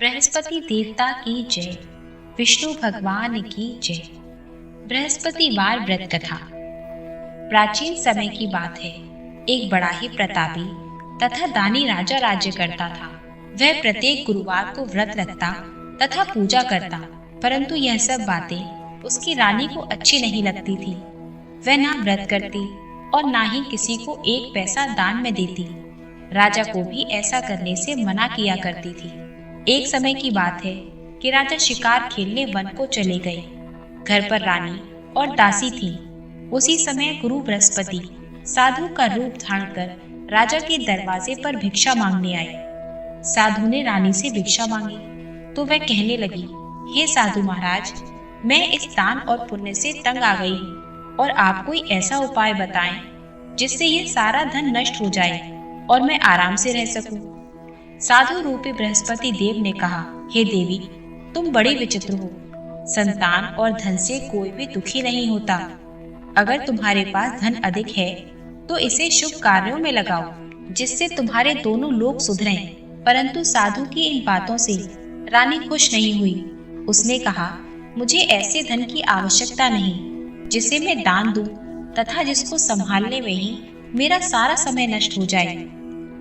बृहस्पति देवता की जय। विष्णु भगवान की जय। बृहस्पतिवार व्रत कथा। प्राचीन समय की बात है। एक बड़ा ही प्रतापी तथा दानी राजा राज्य करता था। वह प्रत्येक गुरुवार को व्रत रखता तथा पूजा करता, परंतु यह सब बातें उसकी रानी को अच्छी नहीं लगती थी। वह ना व्रत करती और ना ही किसी को एक पैसा दान में देती। राजा को भी ऐसा करने से मना किया करती थी। एक समय की बात है कि राजा शिकार खेलने वन को चले गए। घर पर रानी और दासी थी। उसी समय गुरु बृहस्पति साधु का रूप धारण कर राजा के दरवाजे पर भिक्षा मांगने आए। साधु ने रानी से भिक्षा मांगी तो वह कहने लगी, हे साधु महाराज, मैं इस दान और पुण्य से तंग आ गई हूँ और आप कोई ऐसा उपाय बताएं जिससे यह सारा धन नष्ट हो जाए और मैं आराम से रह सकूं। साधु रूपी बृहस्पति देव ने कहा, हे देवी, तुम बड़ी विचित्र हो। संतान और धन से कोई भी दुखी नहीं होता। अगर तुम्हारे पास धन अधिक है तो इसे शुभ कार्यों में लगाओ जिससे तुम्हारे दोनों लोग सुधरें। परंतु साधु की इन बातों से रानी खुश नहीं हुई। उसने कहा, मुझे ऐसे धन की आवश्यकता नहीं जिसे मैं दान दूं तथा जिसको संभालने में ही मेरा सारा समय नष्ट हो जाए।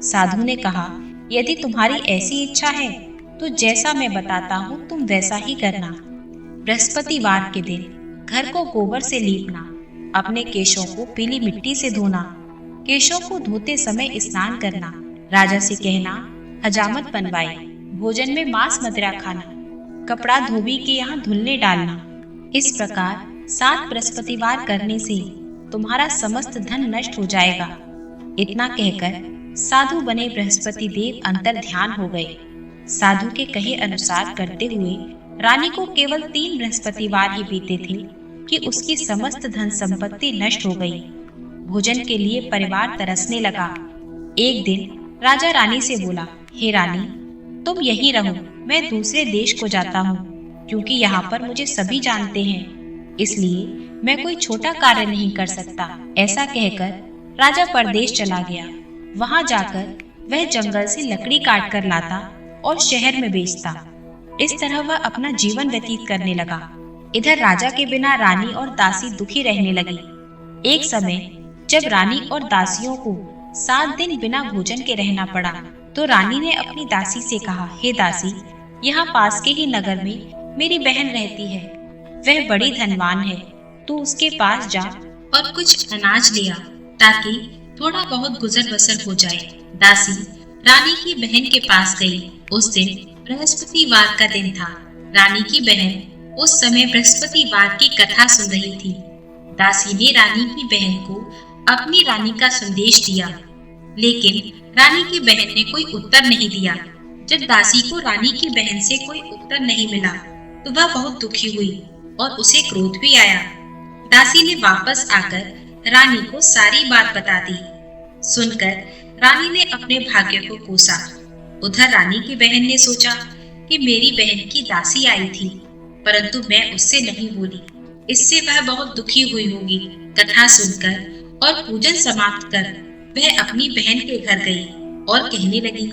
साधु ने कहा, यदि तुम्हारी ऐसी इच्छा है तो जैसा मैं बताता हूँ तुम वैसा ही करना। बृहस्पतिवार के दिन घर को गोबर से लीपना, अपने केशों को पीली मिट्टी से धोना, केशों को धोते समय स्नान करना, राजा से कहना हजामत बनवाए, भोजन में मांस मदिरा खाना, कपड़ा धोबी के यहाँ धुलने डालना। इस प्रकार 7 बृहस्पतिवार करने से तुम्हारा समस्त धन नष्ट हो जाएगा। इतना कहकर साधु बने बृहस्पति देव अंतर ध्यान हो गए। साधु के कहे अनुसार करते हुए रानी को केवल 3 बृहस्पतिवार ही बीते थे कि उसकी समस्त धन संपत्ति नष्ट हो गई। भोजन के लिए परिवार तरसने लगा। एक दिन राजा रानी से बोला, हे रानी, तुम यहीं रहो, मैं दूसरे देश को जाता हूँ, क्योंकि यहाँ पर मुझे सभी जानते हैं, इसलिए मैं कोई छोटा कार्य नहीं कर सकता। ऐसा कहकर राजा परदेश चला गया। वहाँ जाकर वह जंगल से लकड़ी काट कर लाता और शहर में बेचता। इस तरह वह अपना जीवन व्यतीत करने लगा। इधर राजा के बिना रानी और दासी दुखी रहने लगी। एक समय जब रानी और दासियों को 7 दिन बिना भोजन के रहना पड़ा तो रानी ने अपनी दासी से कहा, हे दासी, यहाँ पास के ही नगर में मेरी बहन रहती है। वह बड़ी धनवान है, तू उसके पास जा और कुछ अनाज ले आ ताकि थोड़ा बहुत गुजर बसर हो जाए। दासी रानी की बहन के पास गई। उस दिन बृहस्पतिवार का दिन था। रानी की बहन उस समय बृहस्पतिवार की कथा सुन रही थी। दासी ने रानी की बहन को अपनी रानी का संदेश दिया, लेकिन रानी की बहन ने कोई उत्तर नहीं दिया। जब दासी को रानी की बहन से कोई उत्तर नहीं मिला तो वह बहुत दुखी हुई और उसे क्रोध भी आया। दासी ने वापस आकर रानी को सारी बात बता दी। सुनकर रानी ने अपने भाग्य को कोसा। उधर रानी की बहन ने सोचा कि मेरी बहन की दासी आई थी, परंतु मैं उससे नहीं बोली, इससे वह बहुत दुखी हुई होगी। कथा सुनकर और पूजन समाप्त कर वह अपनी बहन के घर गई और कहने लगी,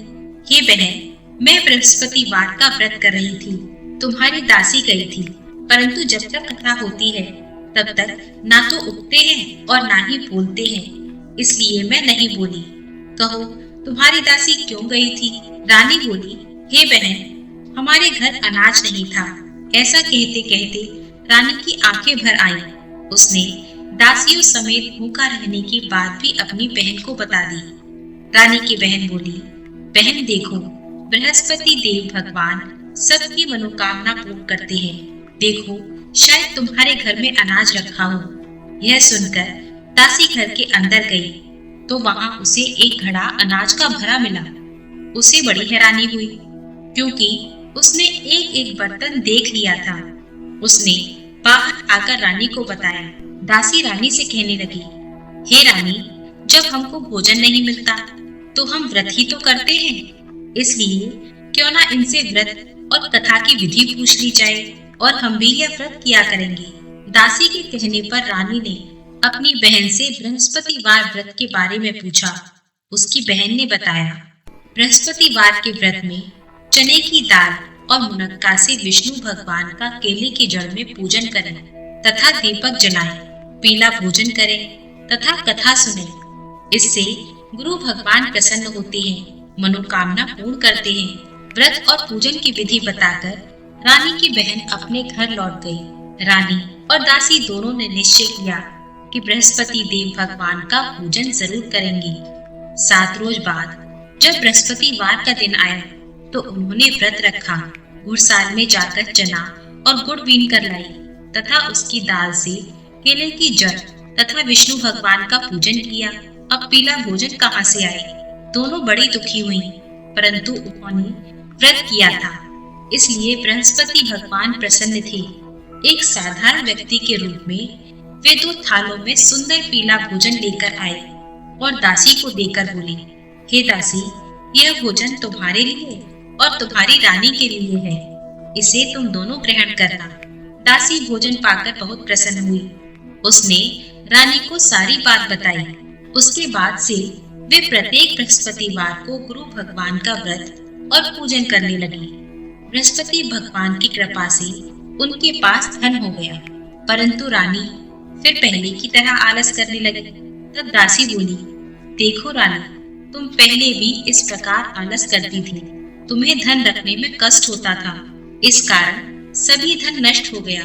हे बहन, मैं बृहस्पतिवार का व्रत कर रही थी, तुम्हारी दासी गई थी, परंतु जब तक कथा होती है तब तक ना तो उठते हैं और ना ही बोलते हैं, इसलिए मैं नहीं बोली। कहो, तुम्हारी दासी क्यों गई थी? रानी बोली, हे बहन, हमारे घर अनाज नहीं था। ऐसा कहते कहते रानी की आंखें भर आईं। उसने दासियों समेत भूखा रहने की बात भी अपनी बहन को बता दी। रानी की बहन बोली, बहन देखो, बृहस्पति देव भगवान सबकी मनोकामना पूर्ण करते हैं। देखो, शायद तुम्हारे घर में अनाज रखा हो। यह सुनकर दासी घर के अंदर गई तो वहां उसे एक घड़ा अनाज का भरा मिला। उसे बड़ी हैरानी हुई क्योंकि उसने एक एक बर्तन देख लिया था। उसने बाहर आकर रानी को बताया। दासी रानी से कहने लगी, हे रानी, जब हमको भोजन नहीं मिलता तो हम व्रत ही तो करते हैं, इसलिए क्यों ना इनसे व्रत और कथा की विधि पूछ ली जाए और हम भी यह व्रत किया करेंगे। दासी के कहने पर रानी ने अपनी बहन से बृहस्पतिवार व्रत के बारे में पूछा। उसकी बहन ने बताया, बृहस्पतिवार के व्रत में चने की दाल और मुनक्का से विष्णु भगवान का केले की जड़ में पूजन करें तथा दीपक जलाएं, पीला भोजन करें तथा कथा सुने। इससे गुरु भगवान प्रसन्न होते हैं, मनोकामना पूर्ण करते हैं। व्रत और पूजन की विधि बताकर रानी की बहन अपने घर लौट गई। रानी और दासी दोनों ने निश्चय किया कि बृहस्पति देव भगवान का पूजन जरूर करेंगी। 7 रोज बाद जब बृहस्पतिवार का दिन आया तो उन्होंने व्रत रखा। घुड़साल में जाकर चना और गुड़ बीन कर लाई तथा उसकी दाल से केले की जड़ तथा विष्णु भगवान का पूजन किया। अब पीला भोजन कहाँ से आए? दोनों बड़ी दुखी हुई, परंतु उन्होंने व्रत किया था, इसलिए बृहस्पति भगवान प्रसन्न थे। एक साधारण व्यक्ति के रूप में वे 2 थालों में सुंदर पीला भोजन लेकर आए और दासी को देकर बोले, हे दासी, यह भोजन तुम्हारे लिए और तुम्हारी रानी के लिए है, इसे तुम दोनों ग्रहण करना। दासी भोजन पाकर बहुत प्रसन्न हुई। उसने रानी को सारी बात बताई। उसके बाद से वे प्रत्येक बृहस्पतिवार को गुरु भगवान का व्रत और पूजन करने लगी। बृहस्पति भगवान की कृपा से उनके पास धन हो गया, परंतु रानी फिर पहले की तरह आलस करने लगी। तब दासी बोली, देखो रानी, तुम पहले भी इस प्रकार आलस करती थी, तुम्हें धन रखने में कष्ट होता था, इस कारण सभी धन नष्ट हो गया।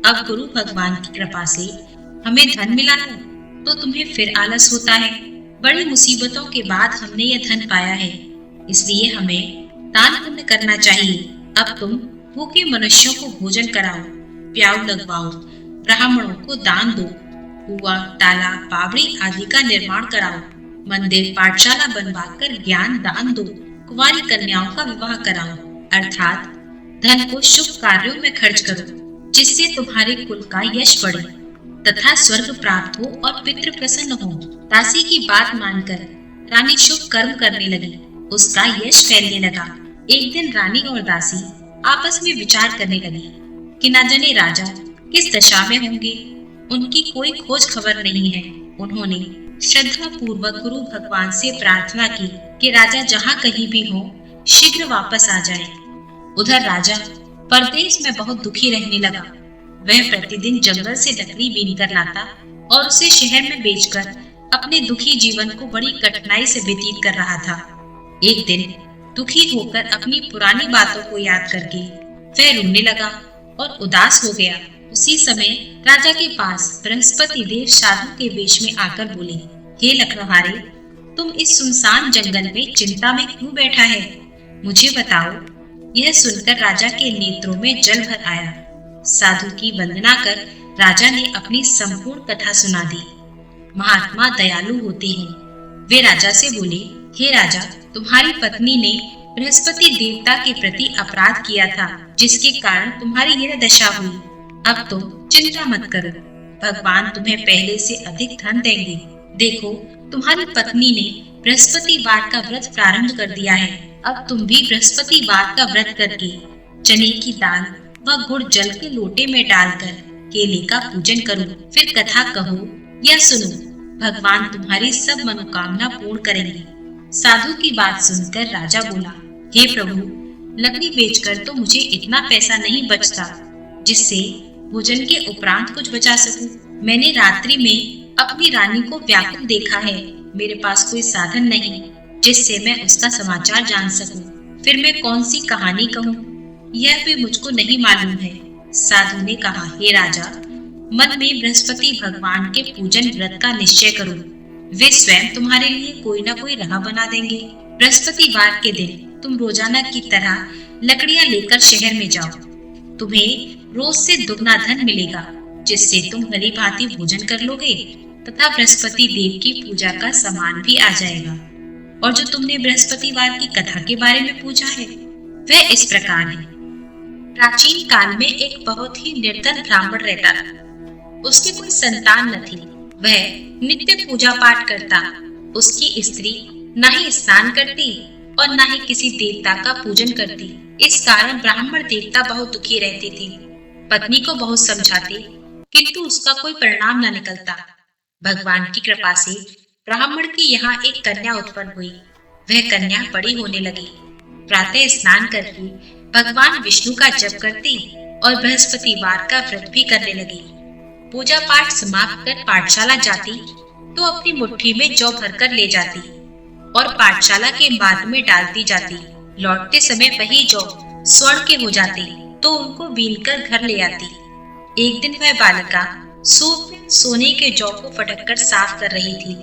अब गुरु भगवान की कृपा से हमें धन मिला है तो तुम्हें फिर आलस होता है। बड़ी मुसीबतों के बाद हमने यह धन पाया है, इसलिए हमें दान पुण्य करना चाहिए। अब तुम भूखे मनुष्यों को भोजन कराओ, प्याऊ लगवाओ, ब्राह्मणों को दान दो, कुआं, तालाब, बावड़ी आदि का निर्माण कराओ, मंदिर, पाठशाला बनवाकर ज्ञान दान दो, कुंवारी कन्याओं का विवाह कराओ, अर्थात धन को शुभ कार्यों में खर्च करो, जिससे तुम्हारे कुल का यश बढ़े तथा स्वर्ग प्राप्त हो और पितृ प्रसन्न हो। दासी की बात मानकर रानी शुभ कर्म करने लगी, उसका यश फैलने लगा। एक दिन रानी और दासी आपस में विचार करने लगी कि न जाने राजा किस दशा में होंगे, उनकी कोई खोज खबर नहीं है। उन्होंने श्रद्धा पूर्वक गुरु भगवान से प्रार्थना की कि राजा जहाँ कहीं भी हो शीघ्र वापस आ जाए। उधर राजा परदेश में बहुत दुखी रहने लगा। वह प्रतिदिन जंगल से लकड़ी बीन कर लाता और उसे शहर में बेचकर अपने दुखी जीवन को बड़ी कठिनाई से व्यतीत कर रहा था। एक दिन दुखी होकर अपनी पुरानी बातों को याद करके वह रोने लगा और उदास हो गया। उसी समय राजा के पास बृहस्पति देव साधु के वेश में आकर बोले, हे लकड़हारे, तुम इस सुनसान जंगल में चिंता में क्यों बैठा है? मुझे बताओ। यह सुनकर राजा के नेत्रों में जल भर आया। साधु की वंदना कर राजा ने अपनी संपूर्ण कथा सुना दी। महात्मा दयालु होते हैं। वे राजा से बोले, हे राजा, तुम्हारी पत्नी ने बृहस्पति देवता के प्रति अपराध किया था, जिसके कारण तुम्हारी यह दशा हुई। अब तुम चिंता मत करो, भगवान तुम्हें पहले से अधिक धन देंगे। देखो, तुम्हारी पत्नी ने बृहस्पतिवार का व्रत प्रारंभ कर दिया है। अब तुम भी बृहस्पतिवार का व्रत करके चने की दाल व गुड़ जल के लोटे में डालकर केले का पूजन करो, फिर कथा कहो या सुनो, भगवान तुम्हारी सब मनोकामना पूर्ण करेंगे। साधु की बात सुनकर राजा बोला, हे प्रभु, लकड़ी बेचकर तो मुझे इतना पैसा नहीं बचता जिससे भोजन के उपरांत कुछ बचा सकूं। मैंने रात्रि में अपनी रानी को व्याकुल देखा है। मेरे पास कोई साधन नहीं जिससे मैं उसका समाचार जान सकूं। फिर मैं कौन सी कहानी कहूं, यह भी मुझको नहीं मालूम है। साधु ने कहा, हे राजा, मन में बृहस्पति भगवान के पूजन व्रत का निश्चय करो। वे स्वयं तुम्हारे लिए कोई न कोई राह बना देंगे। बृहस्पतिवार के दिन तुम रोजाना की तरह लकड़ियां लेकर शहर में जाओ। तुम्हें रोज से दुगना धन मिलेगा, जिससे तुम भली भांति भोजन कर लोगे तथा बृहस्पति देव की पूजा का सामान भी आ जाएगा। और जो तुमने बृहस्पतिवार की कथा के बारे में पूछा है, वह इस प्रकार है। प्राचीन काल में एक बहुत ही निर्धन ब्राह्मण रहता था। उसकी कोई संतान न थी। वह नित्य पूजा पाठ करता। उसकी स्त्री न ही स्नान करती और न ही किसी देवता का पूजन करती। इस कारण ब्राह्मण देवता बहुत दुखी रहते थे। पत्नी को बहुत समझाते, किंतु उसका कोई परिणाम न निकलता। भगवान की कृपा से ब्राह्मण की यहाँ एक कन्या उत्पन्न हुई। वह कन्या बड़ी होने लगी। प्रातः स्नान करके भगवान विष्णु का जप करती और बृहस्पतिवार का व्रत भी करने लगी। पूजा पाठ समाप्त कर पाठशाला जाती तो अपनी मुट्ठी में जौ भरकर ले जाती और पाठशाला के मार्ग में डालती जाती। लौटते समय वही जौ स्वर्ण के हो जाते तो उनको बीनकर घर ले आती। एक दिन वह बालिका सूप में सोने के जौ को फटक कर साफ कर रही थी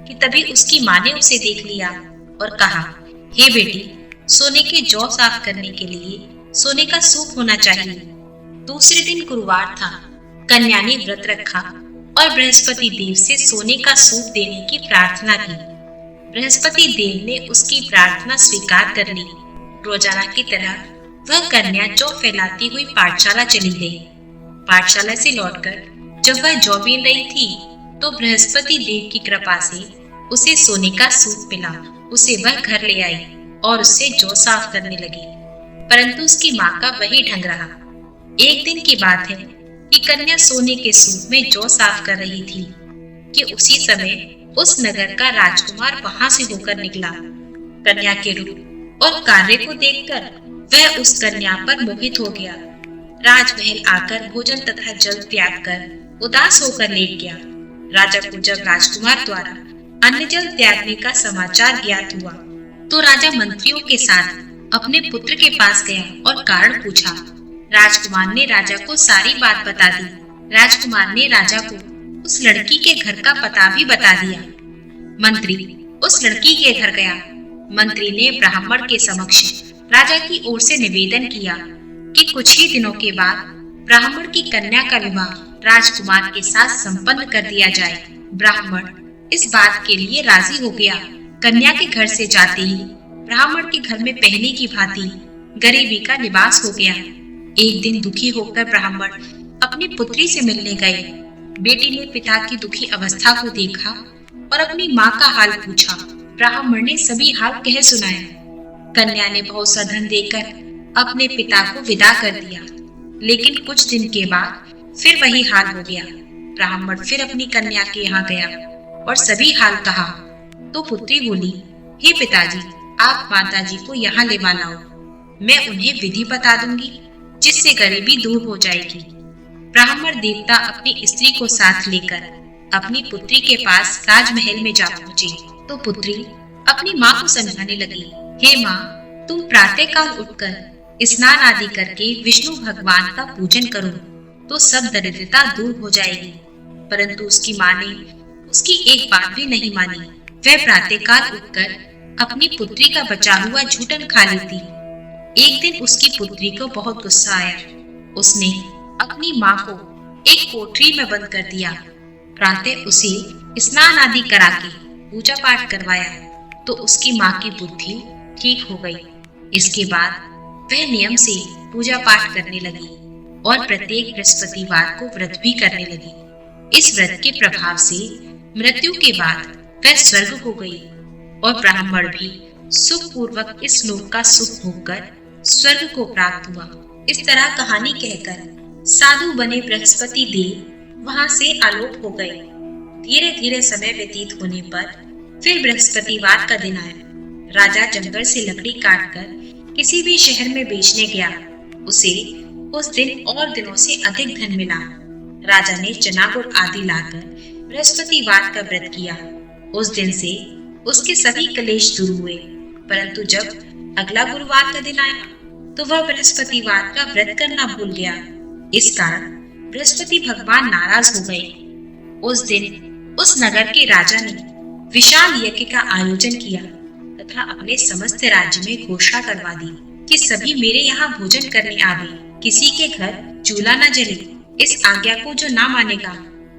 कि तभी उसकी माँ ने उसे देख लिया और कहा, हे बेटी, सोने के जौ साफ करने के लिए सोने का सूप होना चाहिए। दूसरे दिन गुरुवार था। कन्या ने व्रत रखा और बृहस्पति देव से सोने का सूप देने की प्रार्थना की। बृहस्पति देव ने उसकी प्रार्थना स्वीकार कर ली। रोजाना की तरह वह कन्या जौ फैलाती हुई पाठशाला चली गई। पाठशाला से लौटकर जब वह जौ बीन रही थी तो बृहस्पति देव की कृपा से उसे सोने का सूप मिला। उसे वह घर ले आई और उससे जौ साफ करने लगी, परंतु उसकी माँ का वही ढंग रहा। एक दिन की बात है कि कन्या सोने के सूप में जौ साफ कर रही थी कि उसी समय उस नगर का राजकुमार वहां से होकर निकला। कन्या के रूप और कार्य को देखकर वह उस कन्या पर मोहित हो गया। राजमहल आकर भोजन तथा जल त्याग कर उदास होकर लेट गया। राजा को जब राजकुमार द्वारा अन्न जल त्यागने का समाचार ज्ञात हुआ तो राजा मंत्रियों के साथ अपने पुत्र के पास गया और कारण पूछा। राजकुमार ने राजा को सारी बात बता दी। राजकुमार ने राजा को उस लड़की के घर का पता भी बता दिया। मंत्री उस लड़की के घर गया। मंत्री ने ब्राह्मण के समक्ष राजा की ओर से निवेदन किया कि कुछ ही दिनों के बाद ब्राह्मण की कन्या का विवाह राजकुमार के साथ संपन्न कर दिया जाए। ब्राह्मण इस बात के लिए राजी हो गया। कन्या के घर से जाते ही ब्राह्मण के घर में पहले की भांति गरीबी का निवास हो गया। एक दिन दुखी होकर ब्राह्मण अपनी पुत्री से मिलने गए। बेटी ने पिता की दुखी अवस्था को देखा और अपनी माँ का हाल पूछा। ब्राह्मण ने सभी हाल कह सुनाया। कन्या ने बहुत सा धन देकर अपने पिता को विदा कर दिया, लेकिन कुछ दिन के बाद फिर वही हाल हो गया। ब्राह्मण फिर अपनी कन्या के यहाँ गया और सभी हाल कहा तो पुत्री बोली, हे पिताजी, आप माताजी को यहाँ ले लाओ। मैं उन्हें विधि बता दूंगी जिससे गरीबी दूर हो जाएगी। ब्राह्मण देवता अपनी स्त्री को साथ लेकर अपनी पुत्री के पास राजमहल में जा पहुंचे तो पुत्री अपनी माँ को समझाने लगी, हे माँ, तुम प्रातःकाल उठकर स्नान आदि करके विष्णु भगवान का पूजन करो तो सब दरिद्रता दूर हो जाएगी। परंतु उसकी माँ ने उसकी एक बात भी नहीं मानी। वह प्रातःकाल उठकर अपनी पुत्री का बचा हुआ झूठन खा लेती। एक दिन उसकी पुत्री को बहुत गुस्सा आया। उसने अपनी माँ को एक कोठरी में बंद कर दिया। प्रातः उसे स्नान आदि करा के पूजा पाठ करवाया तो उसकी माँ की बुद्धि ठीक हो गई। इसके बाद वह नियम से पूजा पाठ करने लगी और प्रत्येक बृहस्पतिवार को व्रत भी करने लगी। इस व्रत के प्रभाव से मृत्यु के बाद वह स्वर्ग को गई और ब्राह्मण भी सुख पूर्वक इस लोक का सुख भोगकर स्वर्ग को प्राप्त हुआ। इस तरह कहानी कहकर साधु बने बृहस्पति देव वहां से आलोप हो गए। धीरे धीरे समय व्यतीत होने पर फिर बृहस्पतिवार का दिन आया। राजा जंगल से लकड़ी काटकर किसी भी शहर में बेचने गया। उसे उस दिन और दिनों से अधिक धन मिला। राजा ने चना गुड़ आदि लाकर बृहस्पतिवार का व्रत किया। उस दिन से उसके सभी कलेश दूर हुए। परंतु जब अगला गुरुवार का दिन आया तो वह बृहस्पतिवार का व्रत करना भूल गया। इस कारण बृहस्पति भगवान नाराज हो गए। उस दिन उस नगर के राजा ने विशाल यज्ञ का आयोजन किया तथा अपने समस्त राज्य में घोषणा करवा दी कि सभी मेरे यहाँ भोजन करने आवे, किसी के घर चूल्हा न जले। इस आज्ञा को जो ना मानेगा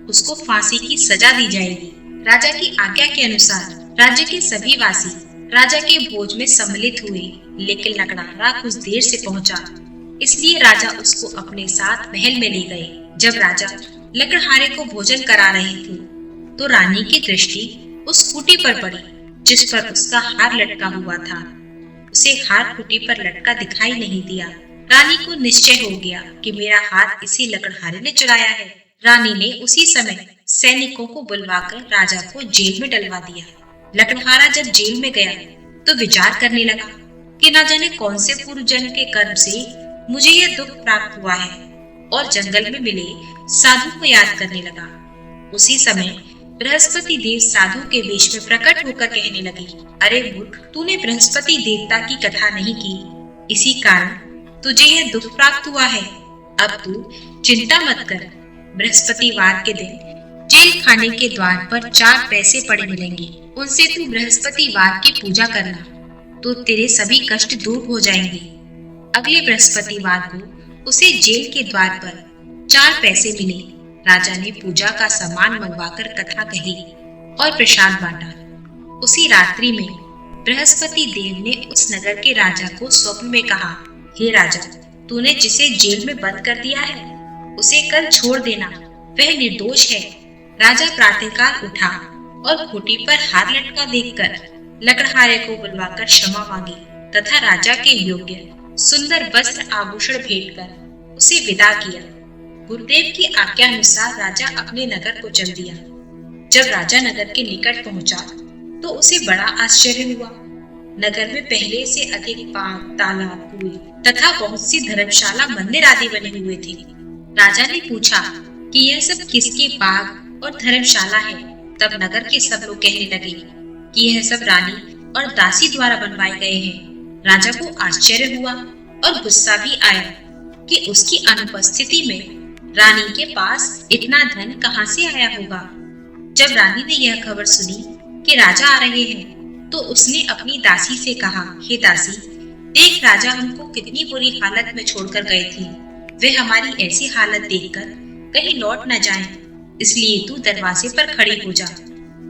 उसको फांसी की सजा दी जाएगी। राजा की आज्ञा के अनुसार राज्य के सभी वासी राजा के भोज में सम्मिलित हुए, लेकिन लकड़हारा कुछ देर से पहुंचा, इसलिए राजा उसको अपने साथ महल में ले गए। जब राजा लकड़हारे को भोजन करा रहे थे तो रानी की दृष्टि उस खूंटी पर पड़ी जिस पर उसका हार लटका हुआ था। उसे हार खूंटी पर लटका दिखाई नहीं दिया। रानी को निश्चय हो गया कि मेरा हार इसी लकड़हारे ने चुराया है। रानी ने उसी समय सैनिकों को बुलवाकर राजा को जेल में डलवा दिया। लकड़हारा जब जेल में गया तो विचार करने लगा कि न जाने कौन से पूर्व जन्म के कर्म से मुझे यह दुख प्राप्त हुआ है, और जंगल में मिले साधु को याद करने लगा। उसी समय बृहस्पति देव साधु के वेश में प्रकट होकर कहने लगे, अरे मूर्ख, तूने बृहस्पति देवता की कथा नहीं की, इसी कारण तुझे यह दुख प्राप्त हुआ है। अब तू चिंता मत कर, बृहस्पतिवार के दिन जेल खाने के द्वार पर 4 पैसे पड़े मिलेंगे, उनसे तू बृहस्पतिवार की पूजा करना, तो तेरे सभी कष्ट दूर हो जाएंगे। अगले बृहस्पतिवार को उसे जेल के द्वार पर 4 पैसे मिले। राजा ने पूजा का सामान मंगवाकर कथा कही और प्रसाद बांटा। उसी रात्रि में बृहस्पति देव ने उस नगर के राजा को स्वप्न में कहा, हे राजा, तूने जिसे जेल में बंद कर दिया है उसे कल छोड़ देना, वह निर्दोष है। राजा प्रातःकाल उठा और खूंटी पर हार लटका देखकर लकड़हारे को बुलवाकर क्षमा मांगी तथा राजा के योग्य सुंदर वस्त्र आभूषण भेंट कर उसे विदा किया। गुरुदेव की आज्ञा अनुसार राजा अपने नगर को चल दिया। जब राजा नगर के निकट पहुंचा तो उसे बड़ा आश्चर्य हुआ। नगर में पहले से अधिक बाग, तालाब, कुएं तथा बहुत सी धर्मशाला, मंदिर आदि बने हुए थे। राजा ने पूछा कि यह सब किसके बाग और धर्मशाला है। तब नगर के सब लोग कहने लगे कि यह सब रानी और दासी द्वारा बनवाए गए हैं। राजा को आश्चर्य हुआ और गुस्सा भी आया कि उसकी अनुपस्थिति में रानी के पास इतना धन कहां से आया होगा। जब रानी ने यह खबर सुनी कि राजा आ रहे हैं तो उसने अपनी दासी से कहा, हे दासी, देख राजा हमको कितनी बुरी हालत में छोड़कर गए थे। वे हमारी ऐसी हालत देखकर कहीं लौट न जाएं, इसलिए तू दरवाजे पर खड़ी हो जा।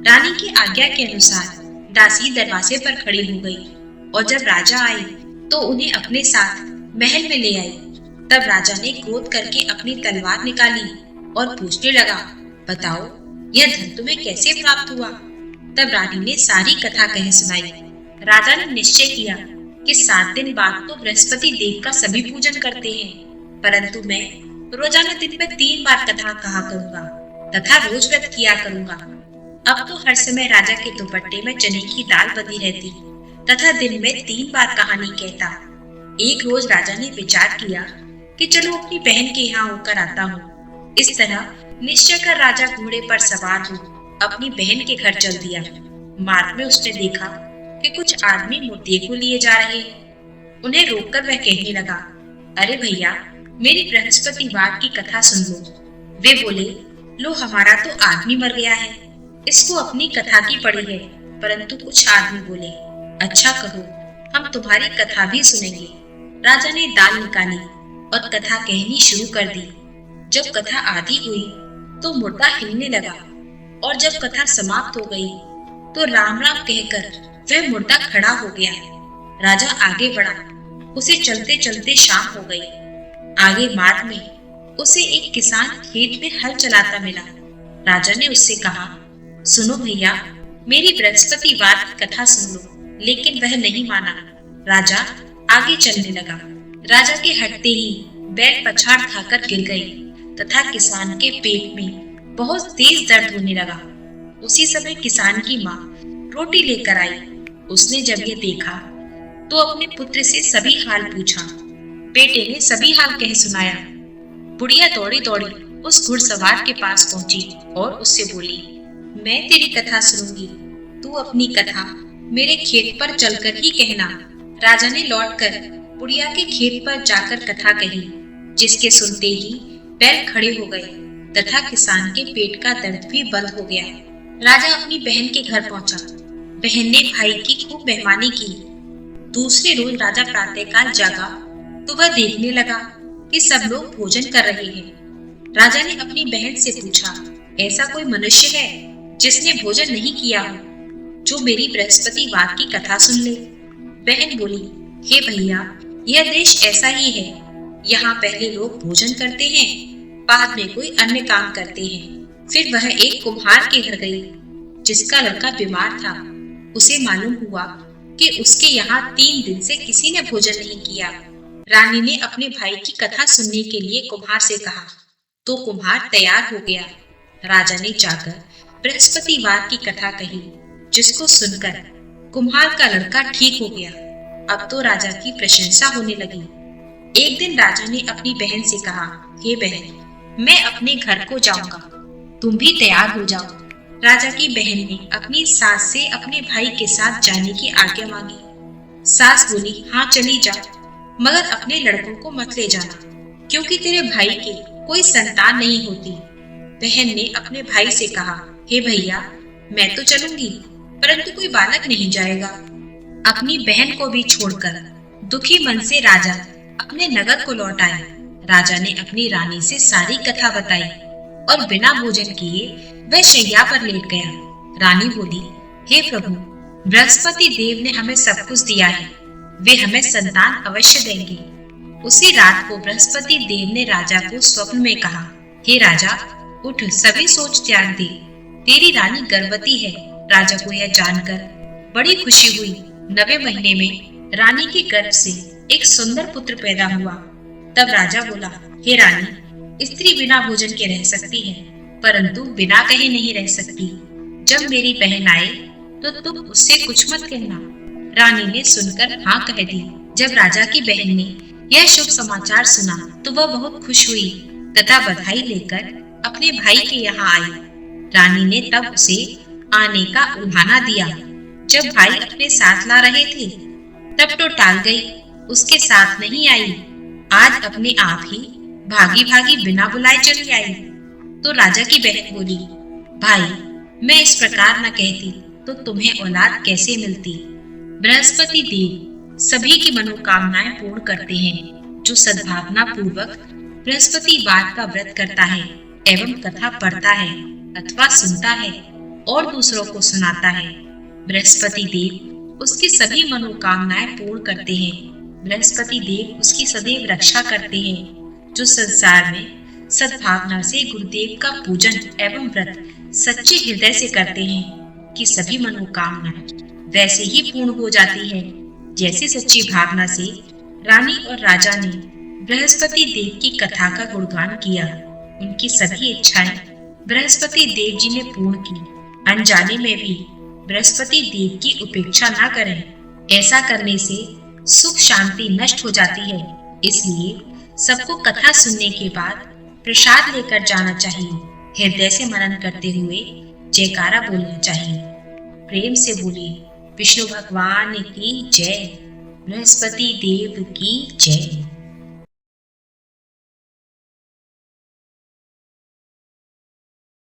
रानी की आज्ञा के अनुसार दासी दरवाजे पर खड़ी हो गई और जब राजा आए तो उन्हें अपने साथ महल में ले आई। तब राजा ने क्रोध करके अपनी तलवार निकाली और पूछने लगा, बताओ यह धन तुम्हें कैसे प्राप्त हुआ। तब रानी ने सारी कथा कह सुनाई। राजा ने निश्चय किया कि 7 दिन बाद तो बृहस्पति देव का सभी पूजन करते हैं, परंतु मैं रोजाना दिन में 3 बार कथा कहा करूंगा तथा रोज व्रत किया करूंगा। अब तो हर समय राजा के दुपट्टे में चने की दाल बंधी रहती तथा दिन में 3 बार कहानी कहता। एक रोज राजा ने विचार किया कि चलो अपनी बहन के यहाँ होकर आता हूँ। इस तरह निश्चय कर राजा घोड़े पर सवार हो अपनी बहन के घर चल दिया। मार्ग में उसने देखा कि कुछ आदमी मूर्ति को लिए जा रहे हैं। उन्हें रोककर वह कहने लगा, अरे भैया, मेरी बृहस्पतिवार की कथा सुन लो। वे बोले, लो हमारा तो आदमी मर गया है, इसको अपनी कथा की पड़ी है। परंतु कुछ आदमी बोले, अच्छा कहो, हम तुम्हारी कथा भी सुनेंगे। राजा ने दाल निकाली और कथा कहनी शुरू कर दी। जब कथा आधी हुई तो मुर्दा हिलने लगा और जब कथा समाप्त हो गई तो राम राम कहकर वह मुर्दा खड़ा हो गया। राजा आगे बढ़ा, उसे चलते चलते शाम हो गई। आगे मार्ग में उसे एक किसान खेत में हल चलाता मिला। राजा ने उससे कहा, सुनो भैया, मेरी बृहस्पतिवार की कथा सुन लो। लेकिन वह नहीं माना। राजा आगे चलने लगा। राजा के हटते ही बैल पछाड़ खाकर गिर गई तथा किसान के पेट में बहुत तेज दर्द होने लगा। उसी समय किसान की माँ रोटी लेकर आई। उसने जब ये देखा तो अपने पुत्र से सभी हाल पूछा। बेटे ने सभी हाल कह सुनाया। बुढ़िया दौड़ी दौड़ी उस घुड़सवार के पास पहुंची और उससे बोली, मैं तेरी कथा सुनूंगी, तू अपनी कथा मेरे खेत पर चलकर ही कहना। राजा ने लौटकर बुढ़िया के खेत पर जाकर कथा कही, जिसके सुनते ही बैल खड़े हो गए तथा किसान के पेट का दर्द भी बंद हो गया। राजा अपनी बहन के घर पहुंचा। बहन ने भाई की खूब मेहमानी की। दूसरे रोज राजा प्रातःकाल जागा तो वह देखने लगा कि सब लोग भोजन कर रहे हैं। राजा ने अपनी बहन से पूछा, ऐसा कोई मनुष्य है जिसने भोजन नहीं किया हो, जो मेरी बृहस्पतिवार की कथा सुन ले। बहन बोली, हे भैया, यह देश ऐसा ही है। यहाँ पहले लोग भोजन करते हैं, बाद में कोई अन्य काम करते हैं। फिर वह एक कुम्हार के घर गई, जिसका लड़का बीमार था। उसे मालूम हुआ कि उसके यहाँ 3 दिन से किसी ने भोजन नहीं किया। रानी ने अपने भाई की कथा सुनने के लिए कुम्हार से कहा, तो कुम्हार तैयार हो गया। राजा ने जाकर बृहस्पतिवार की कथा कही, जिसको सुनकर कुम्हार का लड़का ठीक हो गया। अब तो राजा की प्रशंसा होने लगी। एक दिन राजा ने अपनी बहन से कहा, हे बहन, मैं अपने घर को जाऊंगा, तुम भी तैयार हो जाओ। राजा की बहन ने अपनी सास से अपने भाई के साथ जाने की आज्ञा मांगी। सास बोली, हाँ चली जा, मगर अपने लड़कों को मत ले जाना, क्योंकि तेरे भाई की कोई संतान नहीं होती। बहन ने अपने भाई से कहा, हे भैया, मैं तो चलूंगी, परंतु कोई बालक नहीं जाएगा। अपनी बहन को भी छोड़कर दुखी मन से राजा अपने नगर को लौट आए। राजा ने अपनी रानी से सारी कथा बताई और बिना भोजन किए वह शैया पर लेट गया। रानी बोली, हे प्रभु, बृहस्पति देव ने हमें सब कुछ दिया है, वे हमें संतान अवश्य देंगे। उसी रात को बृहस्पति देव ने राजा को स्वप्न में कहा, हे राजा, उठ, सभी सोच त्याग दे, तेरी रानी गर्भवती है। राजा को यह जानकर बड़ी खुशी हुई। 9वें महीने में रानी के गर्भ से एक सुंदर पुत्र पैदा हुआ। तब राजा बोला, हे रानी, स्त्री बिना भोजन के रह सकती है, परंतु बिना कहे नहीं रह सकती। जब मेरी बहन आए तो तुम उससे कुछ मत कहना। रानी ने सुनकर हाँ कह दी। जब राजा की बहन ने यह शुभ समाचार सुना तो वह बहुत खुश हुई तथा बधाई लेकर अपने भाई के यहाँ आई। रानी ने तब उसे आने का उल्हाना दिया। जब भाई अपने साथ ला रहे थे तब तो टाल गई, उसके साथ नहीं आई। आज अपने आप ही भागी भागी बिना बुलाए चली आई। तो राजा की बहन बोली, भाई, मैं इस प्रकार न कहती तो तुम्हें औलाद कैसे मिलती। बृहस्पति देव सभी की मनोकामनाएं पूर्ण करते हैं। जो सद्भावना पूर्वक बृहस्पतिवार का व्रत करता है एवं कथा पढ़ता है अथवा सुनता है और दूसरों को सुनाता है, बृहस्पति देव उसकी सभी मनोकामनाएं पूर्ण करते हैं। बृहस्पति देव उसकी सदैव रक्षा करते हैं। जो संसार में सद्भावना से गुरुदेव का पूजन एवं व्रत सच्चे हृदय से करते हैं कि सभी मनोकामनाएं वैसे ही पूर्ण हो जाती है जैसी सच्ची भावना से रानी और राजा ने बृहस्पति देव की कथा का गुणगान किया। उनकी सभी इच्छाएं बृहस्पति देव जी ने पूर्ण की। अनजाने में भी बृहस्पति देव की उपेक्षा न करें, ऐसा करने से सुख शांति नष्ट हो जाती है। इसलिए सबको कथा सुनने के बाद प्रसाद लेकर जाना चाहिए। हृदय से मनन करते हुए जयकारा बोलना चाहिए। प्रेम से बोले, विष्णु भगवान की जय, बृहस्पति देव की जय।